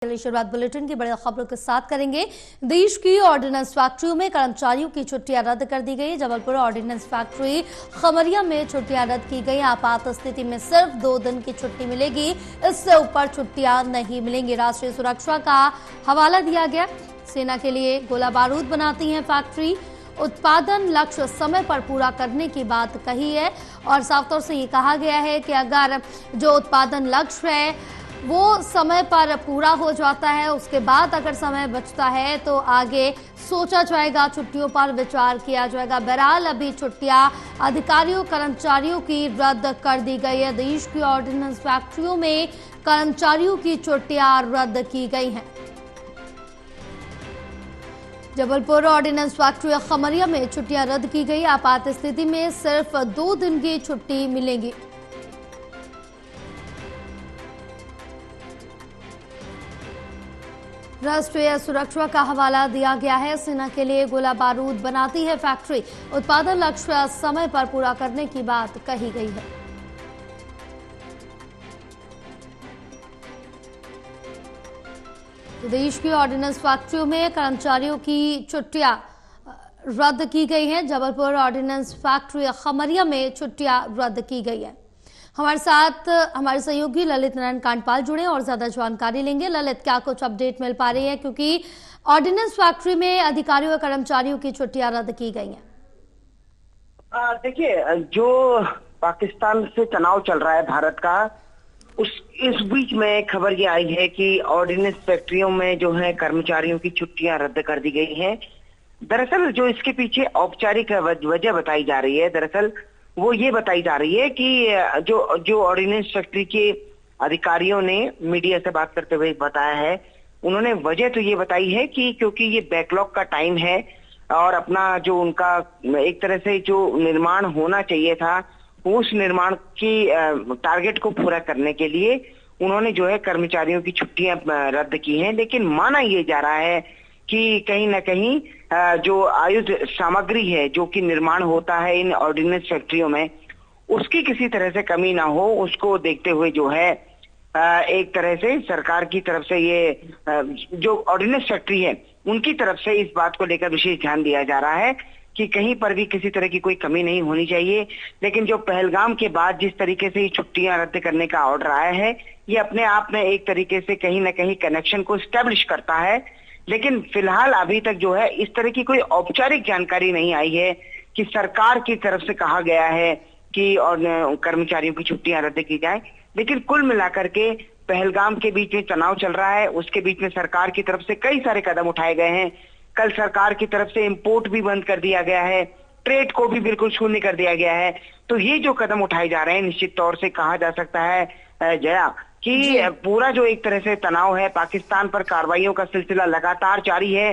चलिए शुरुआत बुलेटिन की बड़ी खबरों के साथ करेंगे। देश की ऑर्डिनेंस फैक्ट्रियों में कर्मचारियों की छुट्टियां रद्द कर दी गई। जबलपुर ऑर्डिनेंस फैक्ट्री खमरिया में छुट्टियां रद्द की गई। आपात स्थिति में सिर्फ 2 दिन की छुट्टी मिलेगी, इससे ऊपर छुट्टियां नहीं मिलेंगी। राष्ट्रीय सुरक्षा का हवाला दिया गया। सेना के लिए गोला बारूद बनाती है फैक्ट्री। उत्पादन लक्ष्य समय पर पूरा करने की बात कही है और साफ तौर से ये कहा गया है कि अगर जो उत्पादन लक्ष्य है वो समय पर पूरा हो जाता है, उसके बाद अगर समय बचता है तो आगे सोचा जाएगा, छुट्टियों पर विचार किया जाएगा। बहरहाल अभी छुट्टियां अधिकारियों कर्मचारियों की रद्द कर दी गई है। देश की ऑर्डिनेंस फैक्ट्रियों में कर्मचारियों की छुट्टियां रद्द की गई हैं। जबलपुर ऑर्डिनेंस फैक्ट्री खमरिया में छुट्टियां रद्द की गई। आपात स्थिति में सिर्फ 2 दिन की छुट्टी मिलेगी। राष्ट्रीय सुरक्षा का हवाला दिया गया है। सेना के लिए गोला बारूद बनाती है फैक्ट्री। उत्पादन लक्ष्य समय पर पूरा करने की बात कही गई है। देश की ऑर्डिनेंस फैक्ट्रियों में कर्मचारियों की छुट्टियां रद्द की गई हैं। जबलपुर ऑर्डिनेंस फैक्ट्री खमरिया में छुट्टियां रद्द की गई है। हमारे साथ हमारे सहयोगी ललित नारायण कांडपाल जुड़े और ज्यादा जानकारी लेंगे। ललित, क्या कुछ अपडेट मिल पा रही है, क्योंकि ऑर्डिनेंस फैक्ट्री में अधिकारियों और कर्मचारियों की छुट्टियां रद्द की गई हैं? देखिए, जो पाकिस्तान से तनाव चल रहा है भारत का, इस बीच में खबर ये आई है कि ऑर्डिनेंस फैक्ट्रियों में जो है कर्मचारियों की छुट्टियां रद्द कर दी गई हैं। दरअसल जो इसके पीछे औपचारिक वजह बताई जा रही है, दरअसल वो ये बताई जा रही है कि जो ऑर्डिनेंस फैक्ट्री के अधिकारियों ने मीडिया से बात करते हुए बताया है, उन्होंने वजह तो ये बताई है कि क्योंकि ये बैकलॉग का टाइम है और अपना जो उनका एक तरह से जो निर्माण होना चाहिए था, उस निर्माण की टारगेट को पूरा करने के लिए उन्होंने जो है कर्मचारियों की छुट्टियां रद्द की हैं। लेकिन माना ये जा रहा है कि कहीं ना कहीं जो आयुध सामग्री है जो कि निर्माण होता है इन ऑर्डिनेंस फैक्ट्रियों में, उसकी किसी तरह से कमी ना हो, उसको देखते हुए जो है एक तरह से सरकार की तरफ से ये जो ऑर्डिनेंस फैक्ट्री है उनकी तरफ से इस बात को लेकर विशेष ध्यान दिया जा रहा है कि कहीं पर भी किसी तरह की कोई कमी नहीं होनी चाहिए। लेकिन जो पहलगाम के बाद जिस तरीके से ये छुट्टियां रद्द करने का ऑर्डर आया है, ये अपने आप में एक तरीके से कहीं ना कहीं कनेक्शन को स्टैब्लिश करता है। लेकिन फिलहाल अभी तक जो है इस तरह की कोई औपचारिक जानकारी नहीं आई है कि सरकार की तरफ से कहा गया है कि और कर्मचारियों की छुट्टियां रद्द की जाए। लेकिन कुल मिलाकर के पहलगाम के बीच में तनाव चल रहा है, उसके बीच में सरकार की तरफ से कई सारे कदम उठाए गए हैं। कल सरकार की तरफ से इंपोर्ट भी बंद कर दिया गया है, ट्रेड को भी बिल्कुल शून्य कर दिया गया है। तो ये जो कदम उठाए जा रहे हैं, निश्चित तौर से कहा जा सकता है जया कि पूरा जो एक तरह से तनाव है, पाकिस्तान पर कार्रवाइयों का सिलसिला लगातार जारी है।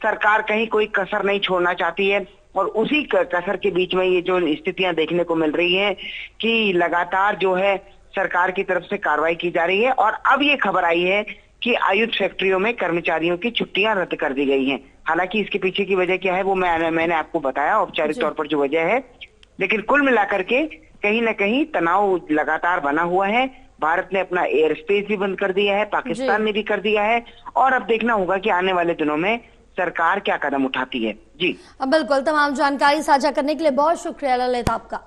सरकार कहीं कोई कसर नहीं छोड़ना चाहती है और उसी कसर के बीच में ये जो स्थितियां देखने को मिल रही है कि लगातार जो है सरकार की तरफ से कार्रवाई की जा रही है। और अब ये खबर आई है कि आयुध फैक्ट्रियों में कर्मचारियों की छुट्टियां रद्द कर दी गई हैं। हालांकि इसके पीछे की वजह क्या है वो मैंने आपको बताया औपचारिक तौर पर जो वजह है। लेकिन कुल मिलाकर के कहीं ना कहीं तनाव लगातार बना हुआ है। भारत ने अपना एयर स्पेस भी बंद कर दिया है, पाकिस्तान ने भी कर दिया है, और अब देखना होगा कि आने वाले दिनों में सरकार क्या कदम उठाती है। जी बिल्कुल, तमाम जानकारी साझा करने के लिए बहुत शुक्रिया ललित आपका।